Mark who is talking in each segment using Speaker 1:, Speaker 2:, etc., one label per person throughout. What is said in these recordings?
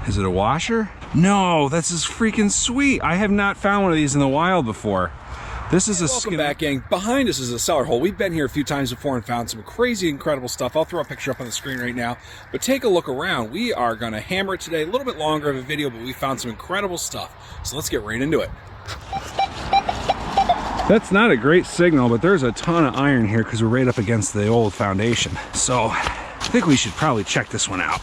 Speaker 1: Is it a washer? No, this is freaking sweet. I have not found one of these in the wild before. This is a
Speaker 2: Welcome back, gang. Behind us is a cellar hole. We've been here a few times before and found some crazy, incredible stuff. I'll throw a picture up on the screen right now. But take a look around. We are going to hammer it today. A little bit longer of a video, but we found some incredible stuff. So let's get right into it.
Speaker 1: That's not a great signal, but there's a ton of iron here because we're right up against the old foundation. So I think we should probably check this one out.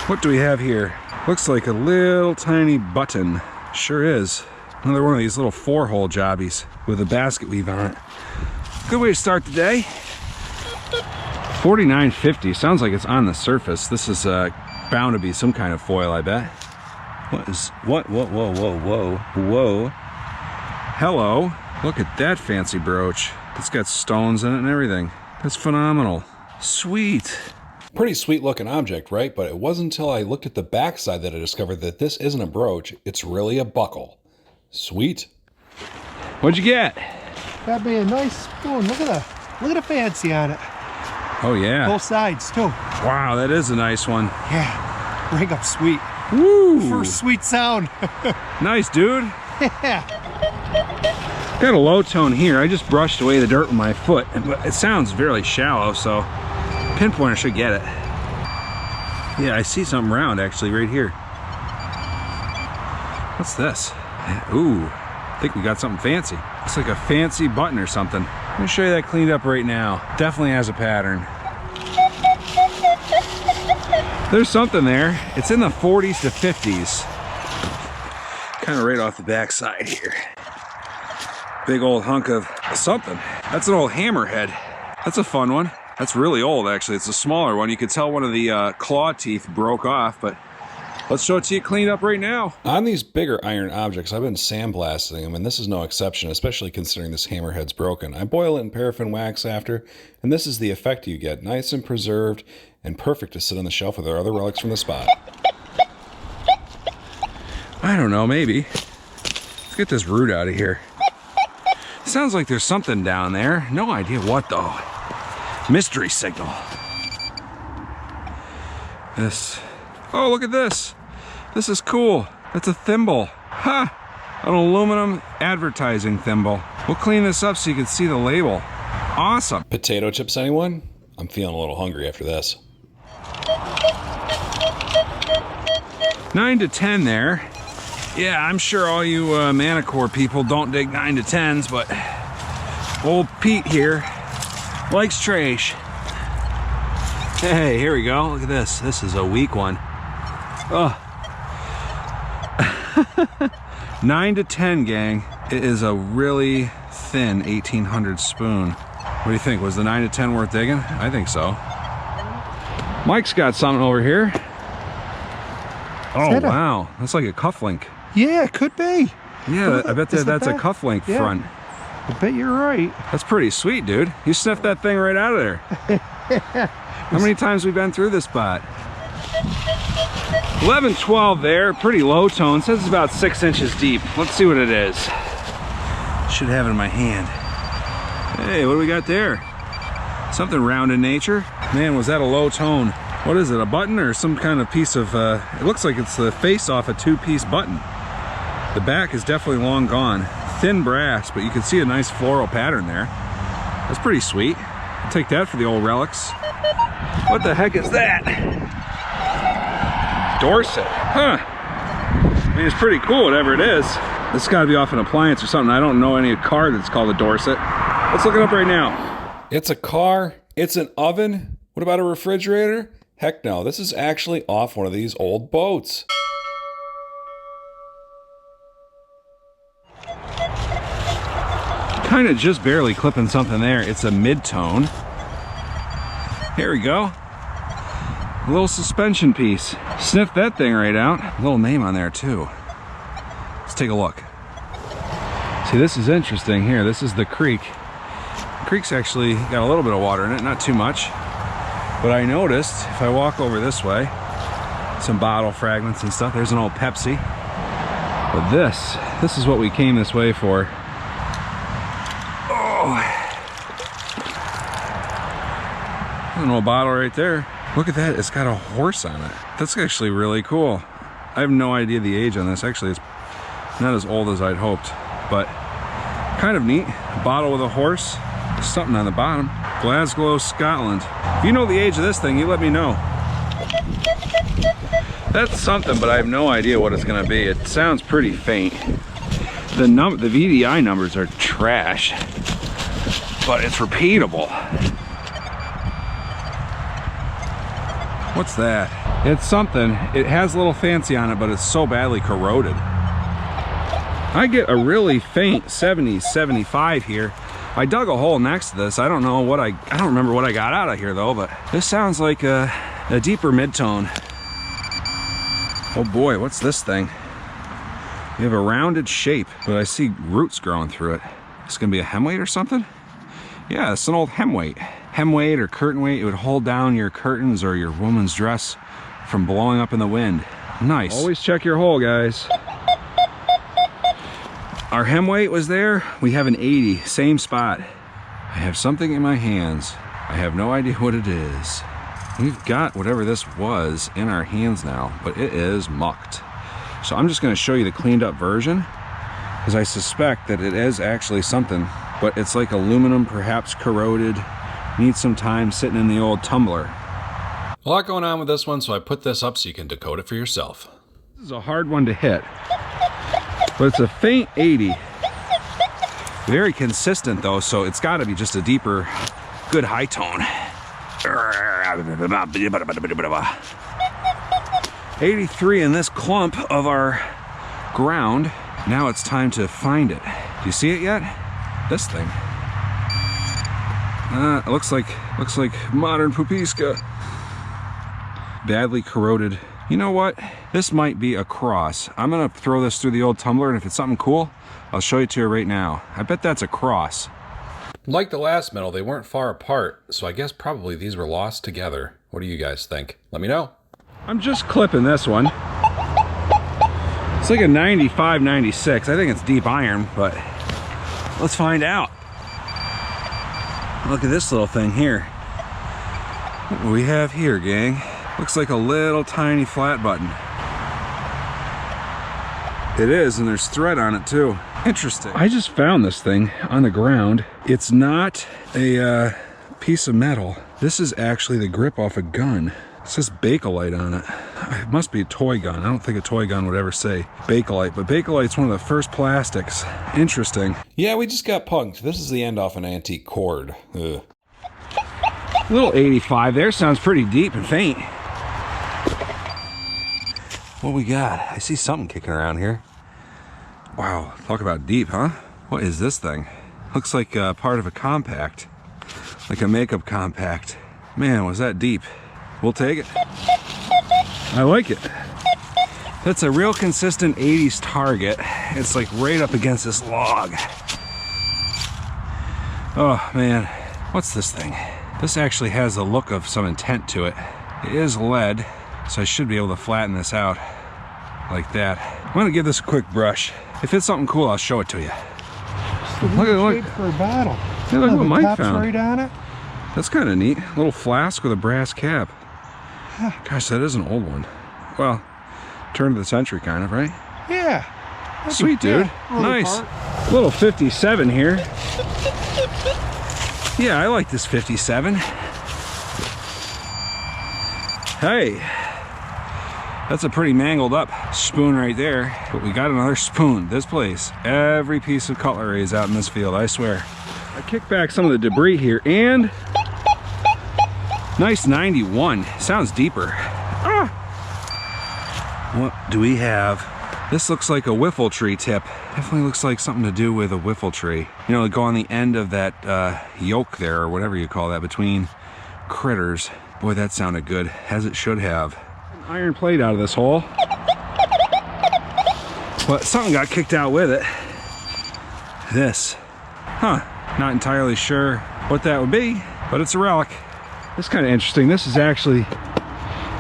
Speaker 1: What do we have here? Looks like a little tiny button. Sure is. Another one of these little 4-hole jobbies with a basket weave on it. Good way to start the day. $49.50. Sounds like it's on the surface. This is bound to be some kind of foil, I bet. Whoa. Hello. Look at that fancy brooch. It's got stones in it and everything. That's phenomenal. Sweet.
Speaker 2: Pretty sweet looking object, right? But it wasn't until I looked at the backside that I discovered that this isn't a brooch, it's really a buckle. Sweet.
Speaker 1: What'd you get?
Speaker 3: That'd be a nice spoon. Look at the fancy on it.
Speaker 1: Oh yeah.
Speaker 3: Both sides too.
Speaker 1: Wow, that is a nice one.
Speaker 3: Yeah. Ring up sweet.
Speaker 1: Woo!
Speaker 3: First sweet sound.
Speaker 1: Nice, dude.
Speaker 3: Yeah.
Speaker 1: Got a low tone here. I just brushed away the dirt with my foot, but it sounds very shallow, so pinpointer should get it. Yeah, I see something round actually right here. What's this? Ooh, I think we got something fancy. Looks like a fancy button or something. Let me show you that cleaned up right now. Definitely has a pattern. There's something there. It's in the 40s to 50s. Kind of right off the back side here. Big old hunk of something. That's an old hammerhead. That's a fun one. That's really old, actually. It's a smaller one. You could tell one of the claw teeth broke off, but let's show it to you cleaned up right now.
Speaker 2: On these bigger iron objects, I've been sandblasting them, and this is no exception, especially considering this hammerhead's broken. I boil it in paraffin wax after, and this is the effect you get. Nice and preserved, and perfect to sit on the shelf with our other relics from the spot.
Speaker 1: I don't know, maybe. Let's get this root out of here. Sounds like there's something down there. No idea what, though. Mystery signal. This. Oh, look at this. This is cool. That's a thimble. Ha! An aluminum advertising thimble. We'll clean this up so you can see the label. Awesome.
Speaker 2: Potato chips, anyone? I'm feeling a little hungry after this.
Speaker 1: 9 to 10 there. Yeah, I'm sure all you manticore people don't dig 9 to 10s, but old Pete here likes trash. Hey, here we go. Look at this. This is a weak one. Oh. 9 to 10, gang. It is a really thin 1800 spoon. What do you think? Was the 9 to 10 worth digging? I think so. Mike's got something over here. Oh, wow. That's like a cufflink.
Speaker 3: Yeah, it could be.
Speaker 1: Yeah, I bet that's a cufflink front.
Speaker 3: I bet you're right.
Speaker 1: That's pretty sweet, dude. You sniffed that thing right out of there. How many times have we been through this spot? 11-12 there, pretty low tone. Says it's about 6 inches deep. Let's see what it is. Should have it in my hand. Hey, what do we got there? Something round in nature. Man, was that a low tone? What is it, a button or some kind of piece of, it looks like it's the face off a 2-piece button. The back is definitely long gone. Thin brass, but you can see a nice floral pattern there. That's pretty sweet. I'll take that for the old relics. What the heck is that? Dorset, huh? I mean, it's pretty cool, whatever it is. This has got to be off an appliance or something. I don't know any car that's called a Dorset. Let's look it up right now.
Speaker 2: It's a car. It's an oven. What about a refrigerator? Heck no, this is actually off one of these old boats.
Speaker 1: Kind of just barely clipping something there. It's a mid-tone. Here we go. A little suspension piece. Sniff that thing right out. A little name on there too. Let's take a look. See, this is interesting here. This is the creek. The creek's actually got a little bit of water in it, not too much. But I noticed, if I walk over this way, some bottle fragments and stuff. There's an old Pepsi. But this is what we came this way for. Oh. An old bottle right there. Look at that, it's got a horse on it. That's actually really cool. I have no idea the age on this. Actually, it's not as old as I'd hoped, but kind of neat. A bottle with a horse, something on the bottom. Glasgow, Scotland. If you know the age of this thing, you let me know. That's something, but I have no idea what it's gonna be. It sounds pretty faint. The VDI numbers are trash, but it's repeatable. What's that? It's something. It has a little fancy on it, but it's so badly corroded. I get a really faint 70, 75 here. I dug a hole next to this. I don't know what I don't remember what I got out of here though, but this sounds like a deeper mid-tone. Oh boy, what's this thing? You have a rounded shape, but I see roots growing through it. It's gonna be a hem weight or something? Yeah, it's an old hem weight. Hem weight or curtain weight. It would hold down your curtains or your woman's dress from blowing up in the wind. Nice. Always check your hole, guys. Our hem weight was there. We have an 80, same spot. I have something in my hands. I have no idea what it is. We've got whatever this was in our hands now, but it is mucked. So I'm just gonna show you the cleaned up version, because I suspect that it is actually something, but it's like aluminum, perhaps corroded, needs some time sitting in the old tumbler.
Speaker 2: A lot going on with this one, so I put this up so you can decode it for yourself.
Speaker 1: This is a hard one to hit, but it's a faint 80. Very consistent though, so it's gotta be just a deeper, good high tone. 83 in this clump of our ground. Now it's time to find it. Do you see it yet? This thing. It looks like modern pupiska. Badly corroded. You know what? This might be a cross. I'm gonna throw this through the old tumbler, and if it's something cool, I'll show it to you right now. I bet that's a cross.
Speaker 2: Like the last metal, they weren't far apart, so I guess probably these were lost together. What do you guys think? Let me know.
Speaker 1: I'm just clipping this one. It's like a 95, 96. I think it's deep iron, but let's find out. Look at this little thing here. What do we have here, gang? Looks like a little tiny flat button. It is, and there's thread on it too. Interesting. I just found this thing on the ground. It's not a piece of metal. This is actually the grip off a gun. It says Bakelite on it. It must be a toy gun. I don't think a toy gun would ever say Bakelite, but Bakelite's one of the first plastics. Interesting.
Speaker 2: Yeah, we just got punked. This is the end off an antique cord. Ugh.
Speaker 1: Little 85 there. Sounds pretty deep and faint. What we got? I see something kicking around here. Wow, talk about deep, huh? What is this thing? Looks like part of a compact. Like a makeup compact. Man, was that deep. We'll take it. I like it. That's a real consistent 80s target. It's like right up against this log. Oh man, what's this thing? This actually has the look of some intent to it. It is lead, so I should be able to flatten this out like that. I'm gonna give this a quick brush. If it's something cool, I'll show it to you.
Speaker 3: Look for a bottle.
Speaker 1: Yeah, look what Mike found.
Speaker 3: Right on it.
Speaker 1: That's kind of neat. A little flask with a brass cap. Gosh, that is an old one. Well, turn of the century kind of, right?
Speaker 3: Yeah.
Speaker 1: Sweet, dude.
Speaker 3: Yeah,
Speaker 1: nice. Little 57 here. Yeah, I like this 57. Hey, that's a pretty mangled up spoon right there, but we got another spoon. This place, every piece of cutlery is out in this field, I swear. I kicked back some of the debris here, and nice 91. Sounds deeper. Ah. What do we have? This looks like a wiffle tree tip. Definitely looks like something to do with a wiffle tree. You know, go on the end of that yoke there, or whatever you call that, between critters. Boy, that sounded good, as it should have. An iron plate out of this hole. But something got kicked out with it. This. Huh. Not entirely sure what that would be, but it's a relic. It's kind of interesting. This is actually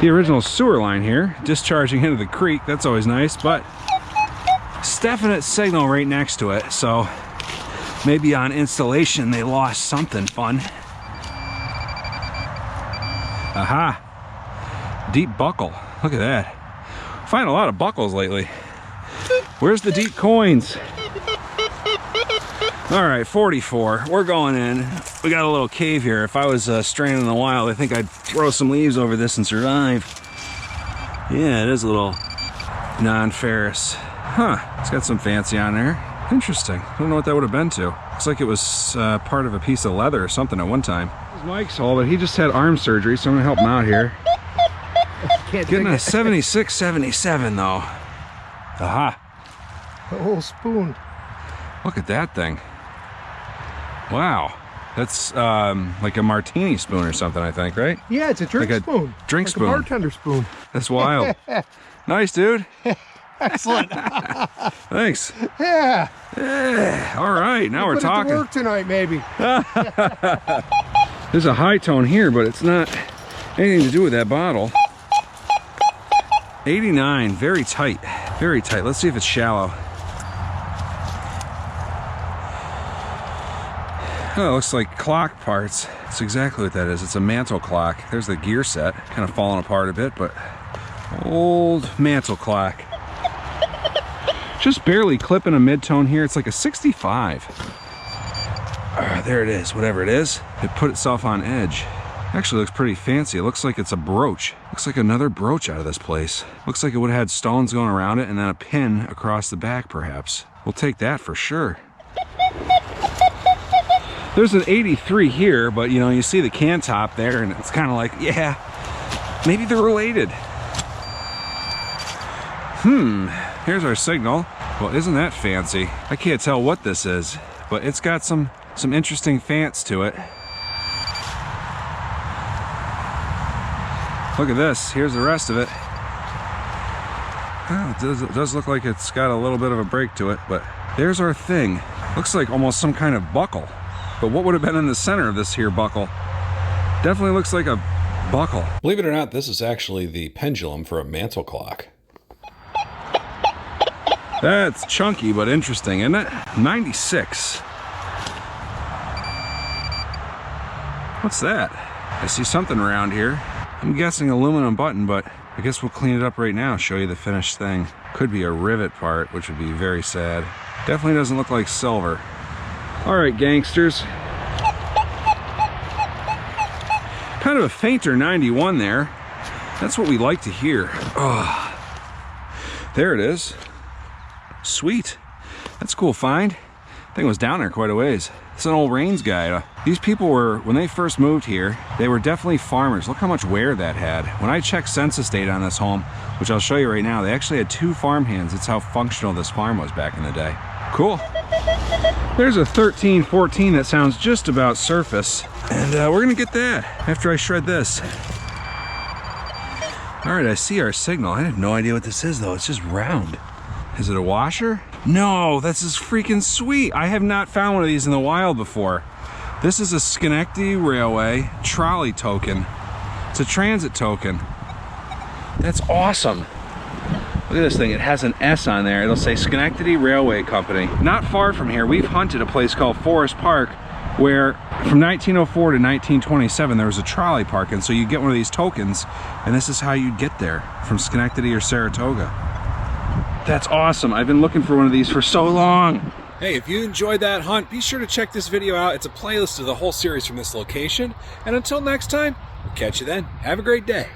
Speaker 1: the original sewer line here, discharging into the creek. That's always nice, but it's definite signal right next to it, so maybe on installation they lost something fun. Aha! Deep buckle. Look at that. Find a lot of buckles lately. Where's the deep coins? All right, 44. We're going in. We got a little cave here. If I was stranded in the wild, I think I'd throw some leaves over this and survive. Yeah, it is a little non-ferrous. Huh, it's got some fancy on there. Interesting. I don't know what that would have been to. Looks like it was part of a piece of leather or something at one time. This is Mike's haul, but he just had arm surgery, so I'm gonna help him out here. Getting a 76, 77 though. Aha.
Speaker 3: A whole spoon.
Speaker 1: Look at that thing. Wow. That's like a martini spoon or something, I think, right?
Speaker 3: Yeah, it's a drink
Speaker 1: like
Speaker 3: spoon.
Speaker 1: A drink
Speaker 3: like
Speaker 1: spoon.
Speaker 3: A bartender spoon.
Speaker 1: That's wild. Nice, dude.
Speaker 3: Excellent.
Speaker 1: Thanks.
Speaker 3: Yeah.
Speaker 1: Yeah. All right, now we're
Speaker 3: put
Speaker 1: talking.
Speaker 3: It to work tonight, maybe.
Speaker 1: There's a high tone here, but it's not anything to do with that bottle. 89, very tight. Very tight. Let's see if it's shallow. Oh, it looks like clock parts. That's exactly what that is. It's a mantle clock. There's the gear set. Kind of falling apart a bit, but old mantle clock. Just barely clipping a mid-tone here. It's like a 65. There it is, whatever it is. It put itself on edge. Actually looks pretty fancy. It looks like it's a brooch. Looks like another brooch out of this place. Looks like it would have had stones going around it and then a pin across the back, perhaps. We'll take that for sure. There's an 83 here, but you know, you see the can top there and it's kind of like, yeah, maybe they're related. Here's our signal. Well, isn't that fancy? I can't tell what this is, but it's got some interesting fance to it. Look at this. Here's the rest of it. Oh, it does look like it's got a little bit of a break to it, but there's our thing. Looks like almost some kind of buckle. But what would have been in the center of this here buckle? Definitely looks like a buckle.
Speaker 2: Believe it or not, this is actually the pendulum for a mantle clock.
Speaker 1: That's chunky but interesting, isn't it? 96. What's that? I see something around here. I'm guessing aluminum button, but I guess we'll clean it up right now, show you the finished thing. Could be a rivet part, which would be very sad. Definitely doesn't look like silver. All right, gangsters. Kind of a fainter 91 there. That's what we like to hear. Oh, there it is. Sweet. That's a cool find. I think it was down there quite a ways. It's an old Rains guy. These people were, when they first moved here, they were definitely farmers. Look how much wear that had. When I checked census data on this home, which I'll show you right now, they actually had 2 farm hands. It's how functional this farm was back in the day. Cool. There's a 1314 that sounds just about surface. And we're gonna get that after I shred this. All right, I see our signal. I have no idea what this is though. It's just round. Is it a washer? No, this is freaking sweet. I have not found one of these in the wild before. This is a Schenectady Railway trolley token. It's a transit token. That's awesome. Look at this thing, it has an S on there. It'll say Schenectady Railway Company. Not far from here, we've hunted a place called Forest Park where from 1904 to 1927 there was a trolley park, and so you get one of these tokens and this is how you'd get there from Schenectady or Saratoga. That's awesome. I've been looking for one of these for so long.
Speaker 2: Hey, if you enjoyed that hunt, be sure to check this video out. It's a playlist of the whole series from this location. And until next time, we'll catch you then. Have a great day.